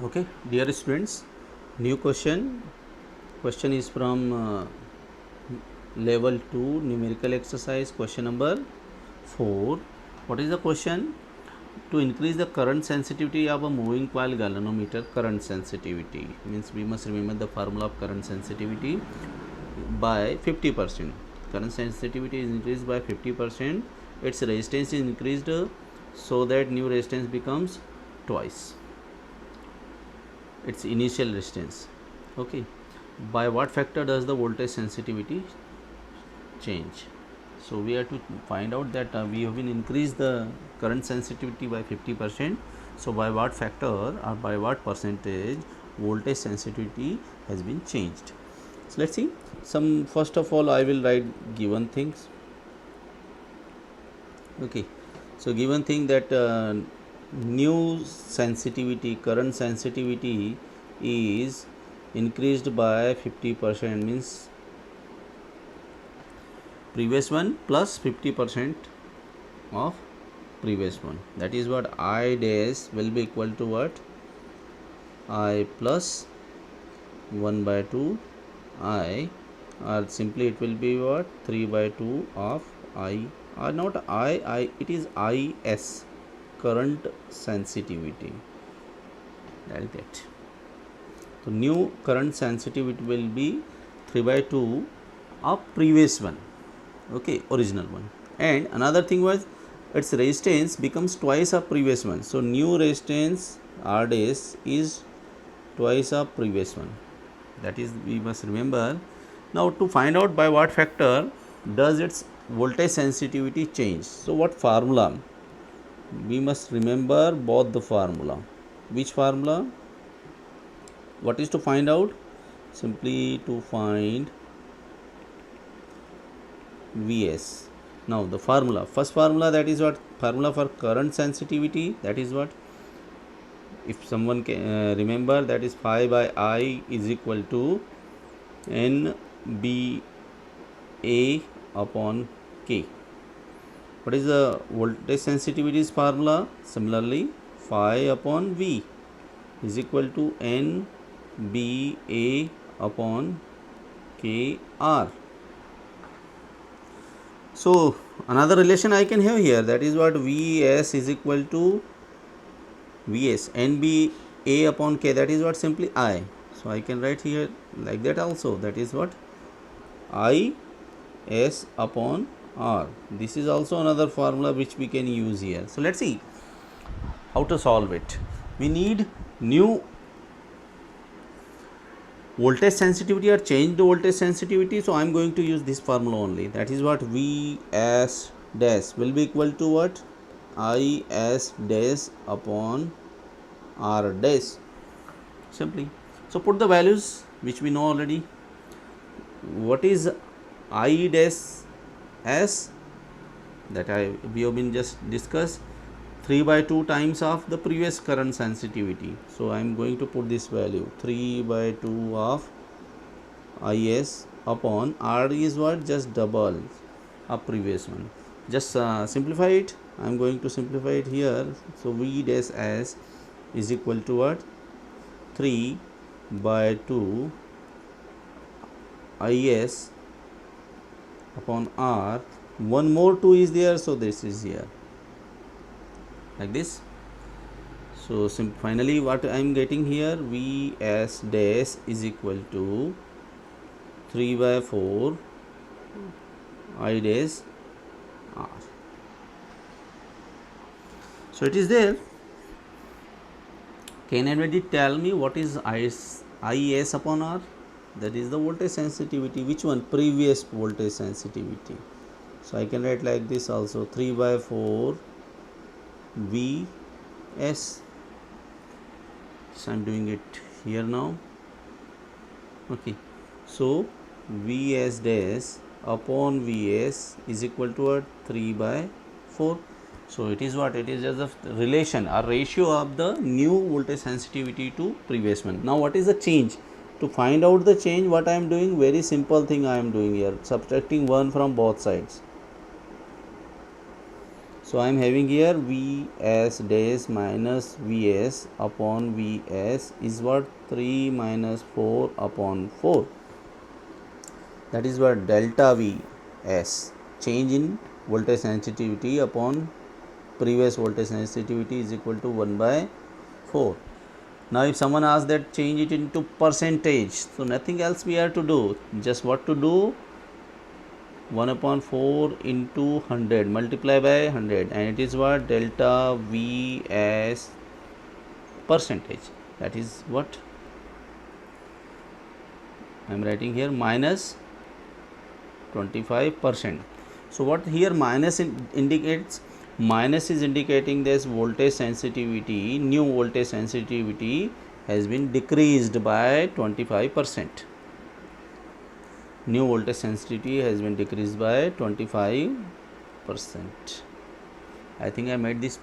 Okay, dear students, new question. Question is from level 2 numerical exercise, question number 4. What is the question? To increase the current sensitivity of a moving coil galvanometer, current sensitivity means we must remember the formula of current sensitivity by 50%. Current sensitivity is increased by 50%. Its resistance is increased so that new resistance becomes twice its initial resistance. Okay, by what factor does the voltage sensitivity change? So we have to find out that we have been increased the current sensitivity by 50%. So by what factor or by what percentage voltage sensitivity has been changed? So let's see. Some first of all I will write given things. Okay, so given thing that new sensitivity, current sensitivity is increased by 50%, means previous one plus 50% of previous one. That is what I dash will be equal to what? I plus 1 by 2 I, or simply it will be what? 3 by 2 of I, or not I, it is IS, current sensitivity. That is that. So new current sensitivity will be 3 by 2 of previous one. Okay, original one. And another thing was its resistance becomes twice of previous one. So new resistance R dash is twice of previous one. That is, we must remember. Now to find out by what factor does its voltage sensitivity change. So what formula? We must remember both the formula. Which formula? What is to find out? Simply to find Vs. Now the formula, first formula, that is what? Formula for current sensitivity, that is what? If someone can remember, that is phi by I is equal to NBA upon K. What is the voltage sensitivity's formula? Similarly, phi upon V is equal to NBA upon KR. So another relation I can have here, that is what? Vs is equal to Vs NBA upon K, that is what? Simply I. So I can write here like that also, that is what? I S upon R. This is also another formula which we can use here. So let's see how to solve it. We need new voltage sensitivity or change the voltage sensitivity. So I am going to use this formula only. That is what? Vs dash will be equal to what? Is dash upon R dash. Simply. So put the values which we know already. What is I dash S? That we have been just discussed, 3 by 2 times of the previous current sensitivity. So I am going to put this value 3 by 2 of Is upon R is what? Just double of previous one. Just simplify it. I am going to simplify it here. So V dash S is equal to what? 3 by 2 Is upon R. One more 2 is there, so this is here like this. So finally what I am getting here, Vs dash is equal to 3 by 4 I dash R. So it is there. Can anybody tell me what is Is upon R? That is the voltage sensitivity. Which one? Previous voltage sensitivity. So I can write like this also, 3 by 4 Vs. So I am doing it here now. Okay, so Vs dash upon Vs is equal to what? 3 by 4. So it is what? It is just a relation or ratio of the new voltage sensitivity to previous one. Now what is the change? To find out the change, what I am doing? Very simple thing I am doing here, subtracting 1 from both sides. So I am having here Vs dash minus Vs upon Vs is what? 3 minus 4 upon 4. That is what? Delta Vs, change in voltage sensitivity upon previous voltage sensitivity, is equal to 1 by 4. Now if someone asks that change it into percentage, so nothing else we have to do, just what to do, 1 upon 4 into 100 multiply by 100, and it is what? Delta V as percentage. That is what I am writing here, minus 25%. So what here minus indicates? Minus is indicating this voltage sensitivity, new voltage sensitivity has been decreased by 25%. New voltage sensitivity has been decreased by 25%. I think I made this